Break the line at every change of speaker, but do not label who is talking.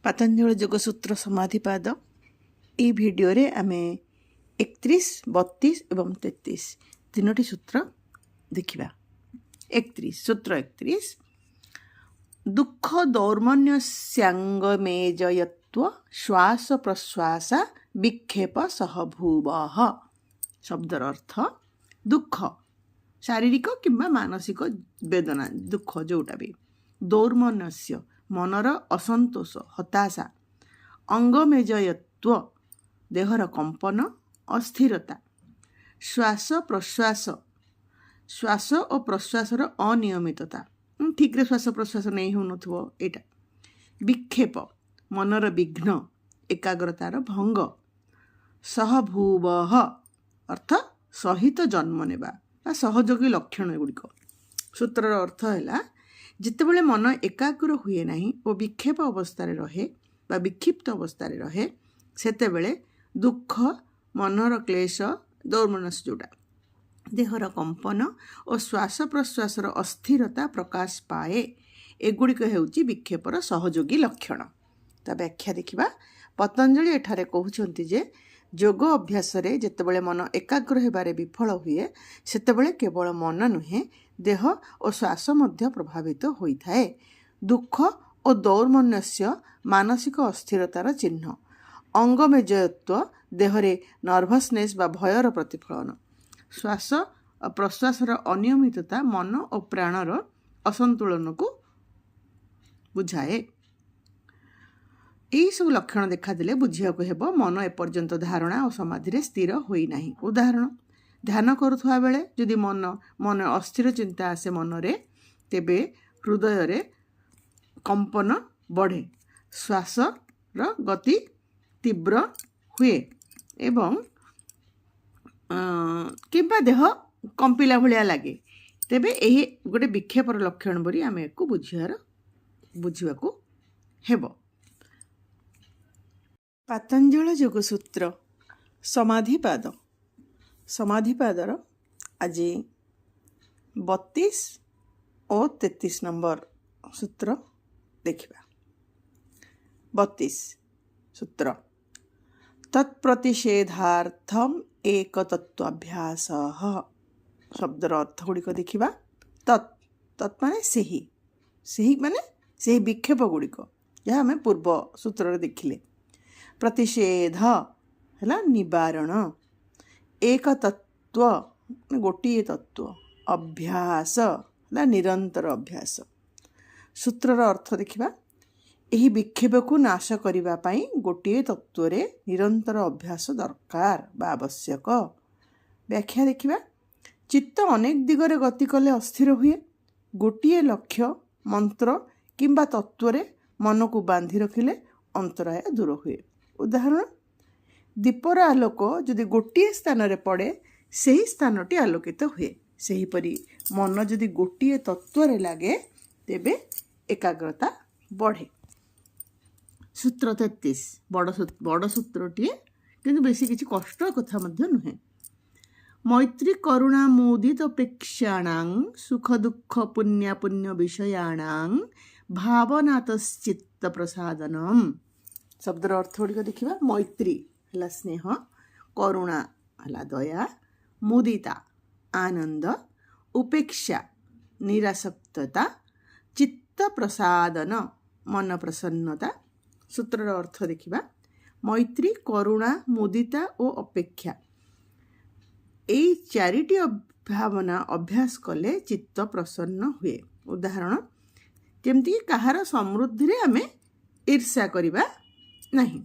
पतंजलि योगसूत्र समाधिपाद ये भिडियो रे आमे 31, 32 एवं 33 तीनोटी सूत्र देखिबा। 31 सूत्र 31 दुख दौर्मन्यस्यांगमेजयत्व श्वास प्रश्वास विक्षेप सहभूवः। शब्दर अर्थ दुख शारीरिक किंबा मानसिक वेदना दुख जोटा भी दौर्मन्यस्य मनर असंतोष हताशा अंगमेजयत्व देहर कंपन अस्थिरता श्वास प्रश्वास श्वास और प्रश्वासर अनियमितता ठीक रे श्वास प्रश्वास नहीं होनुथबो एटा विक्षेप मनर विघ्न एकाग्रतार भंग सहभूवः अर्थ सहित जन्म नेबा सहयोगी लक्षण गुड़िक सूत्रर अर्थ है जितेबले मन एकाग्र हुए नहीं और विक्षेप अवस्था रहे बा विक्षिप्त अवस्था रहे सेतेबेले दुख मनर क्लेश दौर्मनस जोटा देहर कंपन और श्वास प्रश्वासर अस्थिरता प्रकाश पाए एगुड़िक हेउची विक्षेपर सहयोगी लक्षण। ता व्याख्या देखिबा। पतंजलि एठारे कहउछंती जे जोग अभ्यास रे जेतेबेले मन एकाग्र हेबारे विफल हुए सेतेबेले केवल मन नुहे देह और श्वास मध्य प्रभावित होइथाए। दुख और दौर्मन्यस्य मानसिक अस्थिरतार चिन्ह अंगमेजयत्व देहरे नर्भसनेस बा भयर प्रतिफलन श्वास और प्रश्वासर अनियमितता मन और प्राणर असंतुलन को बुझाए। यही सब लक्षण देखादेले बुझिया को हेबो मन एपर्यंत धारणा और समाधि स्थिर होई नाही। उदाहरण ध्यान करुवा बेले जदि मन मन अस्थिर चिंता आसे मनरे तेबे हृदय रे कंपन बढ़े श्वास गति तीव्र हुए एवं किंबा देह कंपिला भलिया लगे तेबे यही गोटे विक्षेपर लक्षण बोली आम को बुझा हेब। पतंजलि योगसूत्र समाधिपाद समाधिपादर आज 32 और 33 नंबर सूत्र देखिबा। 32 सूत्र तत्प्रतिषेधार्थम एक तत्वाभ्यास शब्दर अर्थ गुड़िक देखिबा। तत् माने सही माने सही विक्षेप गुड़िक जहाँ आम पूर्व सूत्र देखिले। प्रतिषेध है निवारण एक तत्व गोटे तत्व अभ्यास है निरंतर अभ्यास। सूत्रर अर्थ देखिबा। यही विक्षेप को नाश करिबा पई गोटे तत्व रे निरंतर अभ्यास दरकार बा आवश्यक। व्याख्या देखिबा। चित्त अनेक दिगरे गति कले अस्थिर हुए गोटे लक्ष्य मंत्र किंबा तत्व रे मन को बांधि रखिले अंतराय दूर हुए। उदाहरण दीपर आलोक जदि गोटे स्थान रे पड़े सही स्थानटी आलोकित हुए सेहीपरि मन जदि गोटे तत्व रे लागे तेबे एकाग्रता बढ़े। सूत्र 33 बड़ सूत्रटीए किंतु बेसी किसी कष्ट कथा मध्य नुहे। मैत्री करुणा मोदित प्रेक्षाणां सुख दुख पुण्य पुण्य विषयाणां भावनातश्चित्त प्रसादनम। शब्दर अर्थ गुड़िक देखिबा। मैत्री है स्नेह करुणा है दया मुदिता आनंद उपेक्षा निरासक्तता चित्त प्रसादन मन प्रसन्नता। सूत्रर अर्थ देखिबा। मैत्री करुणा मुदिता और अपेक्षा यही चारिटी भावना अभ्यास कले चित्त प्रसन्न हुए। उदाहरण जमती कहार समृद्धि रे आमे ईर्ष्या करिबा नहीं।